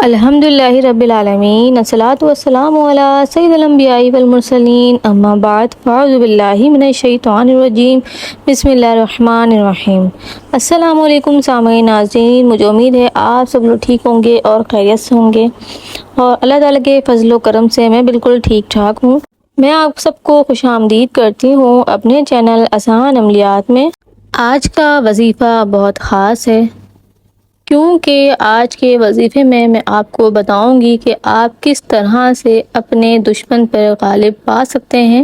الحمدللہ رب العالمین، الصلاۃ والسلام علی سید الانبیاء والمرسلین، اما بعد فاعوذ باللہ من الشیطان الرجیم، بسم اللہ الرحمن الرحیم۔ السلام علیکم سامعین ناظرین، مجھے امید ہے آپ سب لوگ ٹھیک ہوں گے اور خیریت سے ہوں گے، اور اللہ تعالیٰ کے فضل و کرم سے میں بالکل ٹھیک ٹھاک ہوں۔ میں آپ سب کو خوش آمدید کرتی ہوں اپنے چینل آسان عملیات میں۔ آج کا وظیفہ بہت خاص ہے، کیونکہ آج کے وظیفے میں آپ کو بتاؤں گی کہ آپ کس طرح سے اپنے دشمن پر غالب پا سکتے ہیں،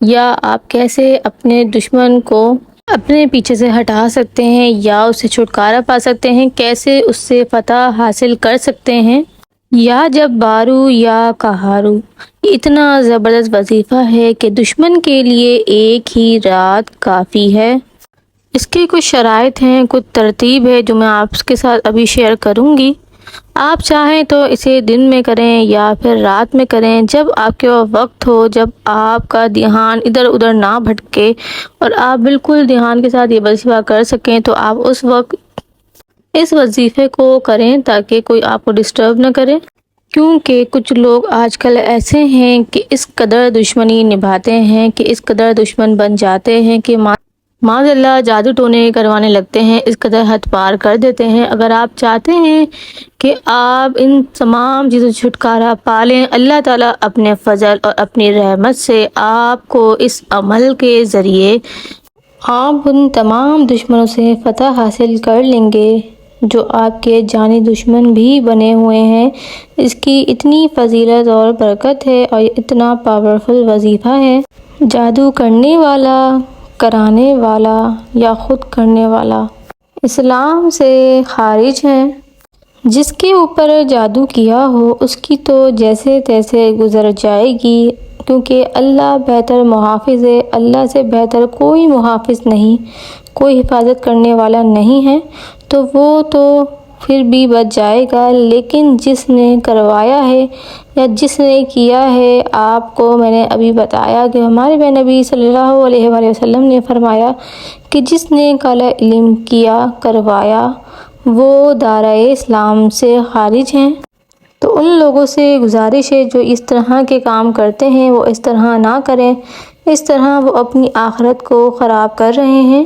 یا آپ کیسے اپنے دشمن کو اپنے پیچھے سے ہٹا سکتے ہیں یا اس سے چھٹکارا پا سکتے ہیں، کیسے اس سے فتح حاصل کر سکتے ہیں۔ یا جب بارو یا کہارو، اتنا زبردست وظیفہ ہے کہ دشمن کے لیے ایک ہی رات کافی ہے۔ اس کی کچھ شرائط ہیں، کچھ ترتیب ہے جو میں آپ کے ساتھ ابھی شیئر کروں گی۔ آپ چاہیں تو اسے دن میں کریں یا پھر رات میں کریں، جب آپ کے وقت ہو، جب آپ کا دھیان ادھر ادھر نہ بھٹکے اور آپ بالکل دھیان کے ساتھ یہ وظیفہ کر سکیں، تو آپ اس وقت اس وظیفے کو کریں تاکہ کوئی آپ کو ڈسٹرب نہ کرے۔ کیونکہ کچھ لوگ آج کل ایسے ہیں کہ اس قدر دشمنی نبھاتے ہیں، کہ اس قدر دشمن بن جاتے ہیں کہ معاذ اللہ جادو ٹونے کروانے لگتے ہیں، اس قدر حد پار کر دیتے ہیں۔ اگر آپ چاہتے ہیں کہ آپ ان تمام چیزوں سے چھٹکارا پا لیں، اللہ تعالیٰ اپنے فضل اور اپنی رحمت سے آپ کو اس عمل کے ذریعے آپ ان تمام دشمنوں سے فتح حاصل کر لیں گے جو آپ کے جانی دشمن بھی بنے ہوئے ہیں۔ اس کی اتنی فضیلت اور برکت ہے، اور اتنا پاورفل وظیفہ ہے۔ جادو کرنے والا، کرانے والا یا خود کرنے والا اسلام سے خارج ہے۔ جس کے اوپر جادو کیا ہو اس کی تو جیسے تیسے گزر جائے گی، کیونکہ اللہ بہتر محافظ ہے۔ اللہ سے بہتر کوئی محافظ نہیں، کوئی حفاظت کرنے والا نہیں ہے، تو وہ تو پھر بھی بچ جائے گا۔ لیکن جس نے کروایا ہے یا جس نے کیا ہے، آپ کو میں نے ابھی بتایا کہ ہمارے پیارے نبی صلی اللہ علیہ وآلہ وسلم نے فرمایا کہ جس نے کالا علم کیا، کروایا، وہ دائرۂ اسلام سے خارج ہیں۔ تو ان لوگوں سے گزارش ہے جو اس طرح کے کام کرتے ہیں، وہ اس طرح نہ کریں۔ اس طرح وہ اپنی آخرت کو خراب کر رہے ہیں۔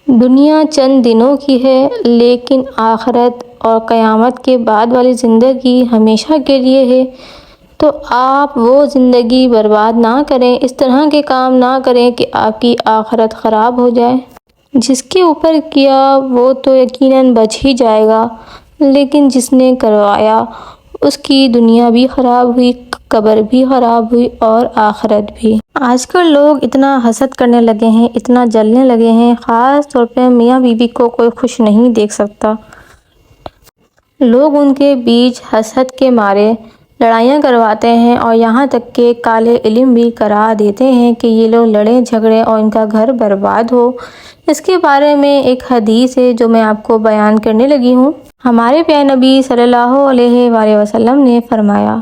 دنیا چند دنوں کی ہے، لیکن آخرت اور قیامت کے بعد والی زندگی ہمیشہ کے لیے ہے۔ تو آپ وہ زندگی برباد نہ کریں، اس طرح کے کام نہ کریں کہ آپ کی آخرت خراب ہو جائے۔ جس کے اوپر کیا وہ تو یقیناً بچ ہی جائے گا، لیکن جس نے کروایا اس کی دنیا بھی خراب ہوئی، قبر بھی خراب ہوئی اور آخرت بھی۔ آج کل لوگ اتنا حسد کرنے لگے ہیں، اتنا جلنے لگے ہیں، خاص طور پہ میاں بیوی کو کوئی خوش نہیں دیکھ سکتا۔ لوگ ان کے بیچ حسد کے مارے لڑائیاں کرواتے ہیں، اور یہاں تک کہ کالے علم بھی کرا دیتے ہیں کہ یہ لوگ لڑیں جھگڑیں اور ان کا گھر برباد ہو۔ اس کے بارے میں ایک حدیث ہے جو میں آپ کو بیان کرنے لگی ہوں۔ ہمارے پیارے نبی صلی اللہ علیہ وآلہ وسلم نے فرمایا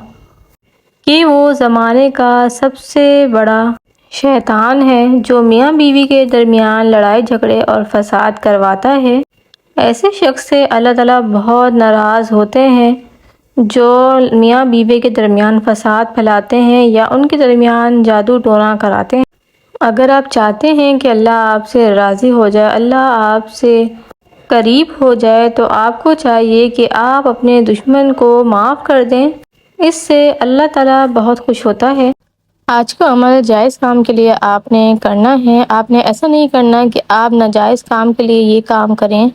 کہ وہ زمانے کا سب سے بڑا شیطان ہے جو میاں بیوی کے درمیان لڑائی جھگڑے اور فساد کرواتا ہے۔ ایسے شخص سے اللہ تعالیٰ بہت ناراض ہوتے ہیں جو میاں بیوی کے درمیان فساد پھیلاتے ہیں یا ان کے درمیان جادو ٹونا کراتے ہیں۔ اگر آپ چاہتے ہیں کہ اللہ آپ سے راضی ہو جائے، اللہ آپ سے قریب ہو جائے، تو آپ کو چاہیے کہ آپ اپنے دشمن کو معاف کر دیں۔ اس سے اللہ تعالیٰ بہت خوش ہوتا ہے۔ آج کا عمل جائز کام کے لیے آپ نے کرنا ہے، آپ نے ایسا نہیں کرنا کہ آپ ناجائز کام کے لیے یہ کام کریں،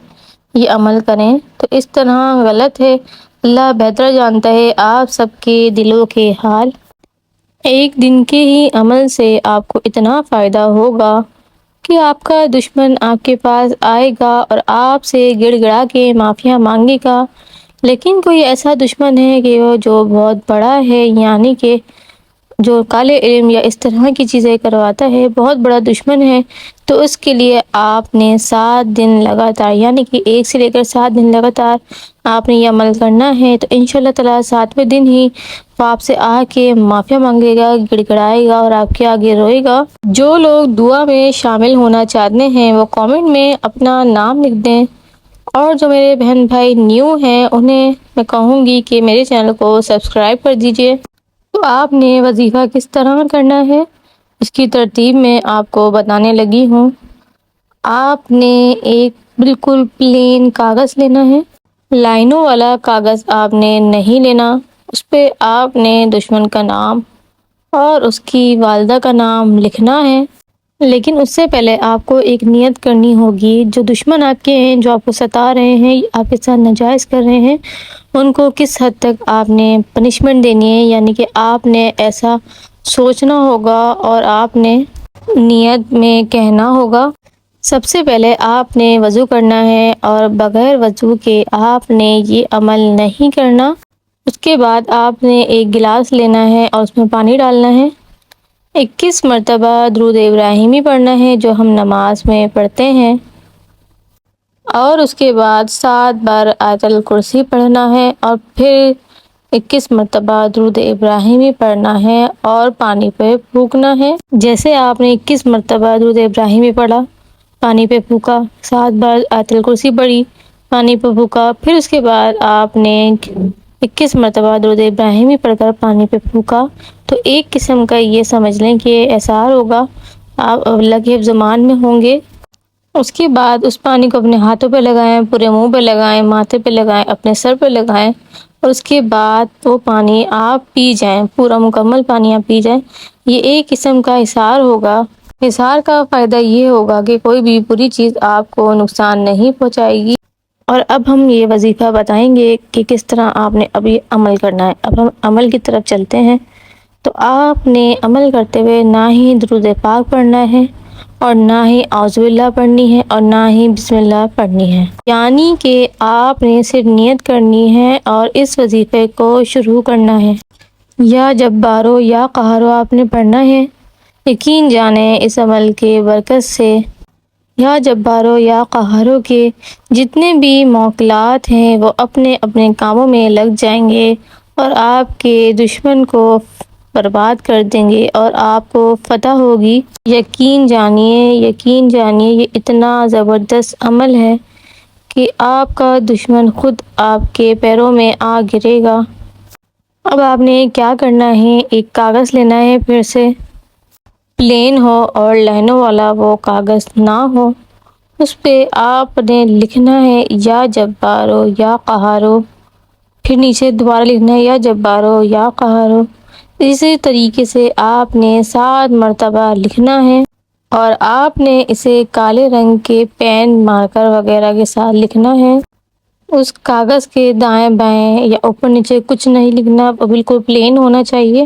یہ عمل کریں، تو اس طرح غلط ہے۔ اللہ بہتر جانتا ہے آپ سب کے دلوں کے حال۔ ایک دن کے ہی عمل سے آپ کو اتنا فائدہ ہوگا کہ آپ کا دشمن آپ کے پاس آئے گا اور آپ سے گڑ گڑا کے معافیا مانگے گا۔ لیکن کوئی ایسا دشمن ہے کہ وہ جو بہت بڑا ہے، یعنی کہ جو کالے علم یا اس طرح کی چیزیں کرواتا ہے، بہت بڑا دشمن ہے، تو اس کے لیے آپ نے 7 دن لگاتار، یعنی کہ 1 سے لے کر 7 دن لگاتار آپ نے یہ عمل کرنا ہے۔ تو انشاءاللہ تعالیٰ 7ویں دن ہی وہ آپ سے آ کے معافیا مانگے گا، گڑ گڑائے گا اور آپ کے آگے روئے گا۔ جو لوگ دعا میں شامل ہونا چاہتے ہیں وہ کامنٹ میں اپنا نام لکھ دیں، اور جو میرے بہن بھائی نیو ہیں انہیں میں کہوں گی کہ میرے چینل کو سبسکرائب کر دیجئے۔ تو آپ نے وظیفہ کس طرح کرنا ہے اس کی ترتیب میں آپ کو بتانے لگی ہوں۔ آپ نے ایک بالکل پلین کاغذ لینا ہے، لائنوں والا کاغذ آپ نے نہیں لینا، اس پہ آپ نے دشمن کا نام اور اس کی والدہ کا نام لکھنا ہے۔ لیکن اس سے پہلے آپ کو ایک نیت کرنی ہوگی، جو دشمن آپ کے ہیں، جو آپ کو ستا رہے ہیں، آپ کے ساتھ ناجائز کر رہے ہیں، ان کو کس حد تک آپ نے پنشمنٹ دینی ہے، یعنی کہ آپ نے ایسا سوچنا ہوگا اور آپ نے نیت میں کہنا ہوگا۔ سب سے پہلے آپ نے وضو کرنا ہے اور بغیر وضو کے آپ نے یہ عمل نہیں کرنا۔ اس کے بعد آپ نے ایک گلاس لینا ہے اور اس میں پانی ڈالنا ہے، 21 مرتبہ درود ابراہیمی پڑھنا ہے جو ہم نماز میں پڑھتے ہیں، اور اس کے بعد 7 بار آیت الکرسی پڑھنا ہے اور پھر 21 مرتبہ درود ابراہیمی پڑھنا ہے اور پانی پہ پھونکنا ہے۔ جیسے آپ نے 21 مرتبہ درود ابراہیمی پڑھا، پانی پہ پھونکا، 7 بار آیت الکرسی پڑھی، پانی پہ پھونکا، پھر اس کے بعد آپ نے 21 مرتبہ درود ابراہیمی پڑھ کر پانی پہ پھونکا، تو ایک قسم کا یہ سمجھ لیں کہ احسار ہوگا، آپ اللہ کے حفظ امان میں ہوں گے۔ اس کے بعد اس پانی کو اپنے ہاتھوں پہ لگائیں، پورے منہ پہ لگائیں، ماتھے پہ لگائیں، اپنے سر پہ لگائیں، اور اس کے بعد وہ پانی آپ پی جائیں، پورا مکمل پانی آپ پی جائیں۔ یہ ایک قسم کا احسار ہوگا۔ احسار کا فائدہ یہ ہوگا کہ کوئی بھی بری چیز آپ کو نقصان نہیں پہنچائے گی۔ اور اب ہم یہ وظیفہ بتائیں گے کہ کس طرح آپ نے ابھی عمل کرنا ہے۔ اب ہم عمل کی طرف چلتے ہیں۔ تو آپ نے عمل کرتے ہوئے نہ ہی درود پاک پڑھنا ہے اور نہ ہی اعوذ باللہ پڑھنی ہے اور نہ ہی بسم اللہ پڑھنی ہے، یعنی کہ آپ نے صرف نیت کرنی ہے اور اس وظیفے کو شروع کرنا ہے۔ یا جبارو یا قہارو آپ نے پڑھنا ہے۔ یقین جانیں اس عمل کے برکت سے یا جبارو یا قہارو کے جتنے بھی موکلات ہیں وہ اپنے اپنے کاموں میں لگ جائیں گے اور آپ کے دشمن کو برباد کر دیں گے اور آپ کو فتح ہوگی۔ یقین جانیے یہ اتنا زبردست عمل ہے کہ آپ کا دشمن خود آپ کے پیروں میں آ گرے گا۔ اب آپ نے کیا کرنا ہے، ایک کاغذ لینا ہے، پھر سے پلین ہو اور لائنوں والا وہ کاغذ نہ ہو، اس پہ آپ نے لکھنا ہے یا جبارو یا قہارو، پھر نیچے دوبارہ لکھنا ہے یا جبارو یا قہارو۔ اسی طریقے سے آپ نے 7 مرتبہ لکھنا ہے اور آپ نے اسے کالے رنگ کے پین مارکر وغیرہ کے ساتھ لکھنا ہے۔ اس کاغذ کے دائیں بائیں یا اوپر نیچے کچھ نہیں لکھنا، بالکل پلین ہونا چاہیے۔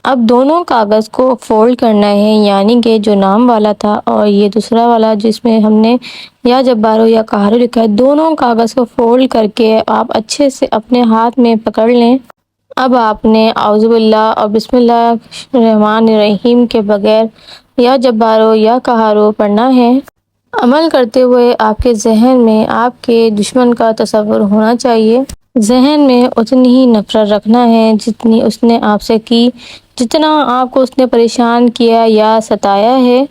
اب دونوں کاغذ کو فولڈ کرنا ہے، یعنی کہ جو نام والا تھا اور یہ دوسرا والا جس میں ہم نے یا جبارو یا قہارو لکھا ہے، دونوں کاغذ کو فولڈ کر کے آپ اچھے سے اپنے ہاتھ میں پکڑ لیں۔ اب آپ نے اعوذ باللہ اور بسم اللہ الرحمن الرحیم کے بغیر یا جبارو یا قہارو پڑھنا ہے۔ عمل کرتے ہوئے آپ کے ذہن میں آپ کے دشمن کا تصور ہونا چاہیے۔ ذہن میں اتنی ہی نفرت رکھنا ہے جتنی اس نے آپ سے کی، جتنا آپ کو اس نے پریشان کیا یا ستایا ہے،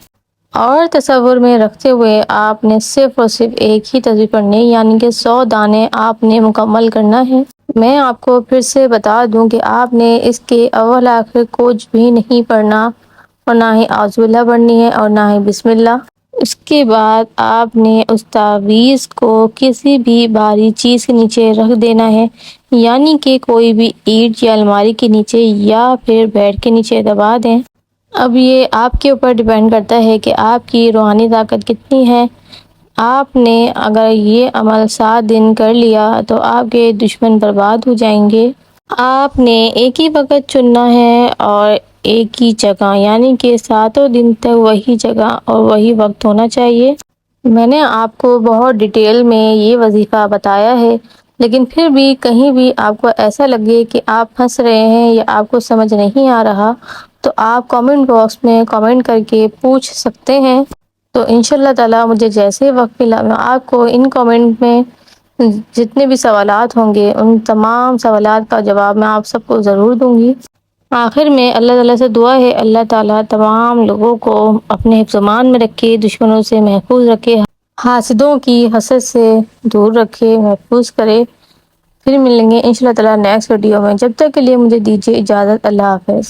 اور تصور میں رکھتے ہوئے آپ نے صرف اور صرف ایک ہی تصویر پڑھنی ہے، یعنی کہ 100 دانے آپ نے مکمل کرنا ہے۔ میں آپ کو پھر سے بتا دوں کہ آپ نے اس کے اول آخر کچھ بھی نہیں پڑھنا اور نہ ہی اعوذ باللہ پڑھنی ہے اور نہ ہی بسم اللہ۔ اس کے بعد آپ نے اس تعویذ کو کسی بھی بھاری چیز کے نیچے رکھ دینا ہے، یعنی کہ کوئی بھی اینٹ یا الماری کے نیچے یا پھر بیڈ کے نیچے دبا دیں۔ اب یہ آپ کے اوپر ڈیپینڈ کرتا ہے کہ آپ کی روحانی طاقت کتنی ہے۔ آپ نے اگر یہ عمل 7 دن کر لیا تو آپ کے دشمن برباد ہو جائیں گے۔ آپ نے ایک ہی وقت چننا ہے اور ایک ہی جگہ، یعنی کہ 7 دن تک وہی جگہ اور وہی وقت ہونا چاہیے۔ میں نے آپ کو بہت ڈیٹیل میں یہ وظیفہ بتایا ہے، لیکن پھر بھی کہیں بھی آپ کو ایسا لگے کہ آپ پھنس رہے ہیں یا آپ کو سمجھ نہیں آ رہا تو آپ کامنٹ باکس میں کامنٹ کر کے پوچھ سکتے ہیں۔ تو انشاءاللہ تعالی مجھے جیسے وقت ملا میں آپ کو ان کامنٹ میں جتنے بھی سوالات ہوں گے ان تمام سوالات کا جواب میں آپ سب کو ضرور دوں گی۔ آخر میں اللہ تعالیٰ سے دعا ہے اللہ تعالیٰ تمام لوگوں کو اپنے حفظ و امان میں رکھے، دشمنوں سے محفوظ رکھے۔ حاسدوں کی حسد سے دور رکھے، محفوظ کرے۔ پھر ملیں گے انشاءاللہ تعالیٰ نیکسٹ ویڈیو میں، جب تک کے لیے مجھے دیجیے اجازت، اللہ حافظ۔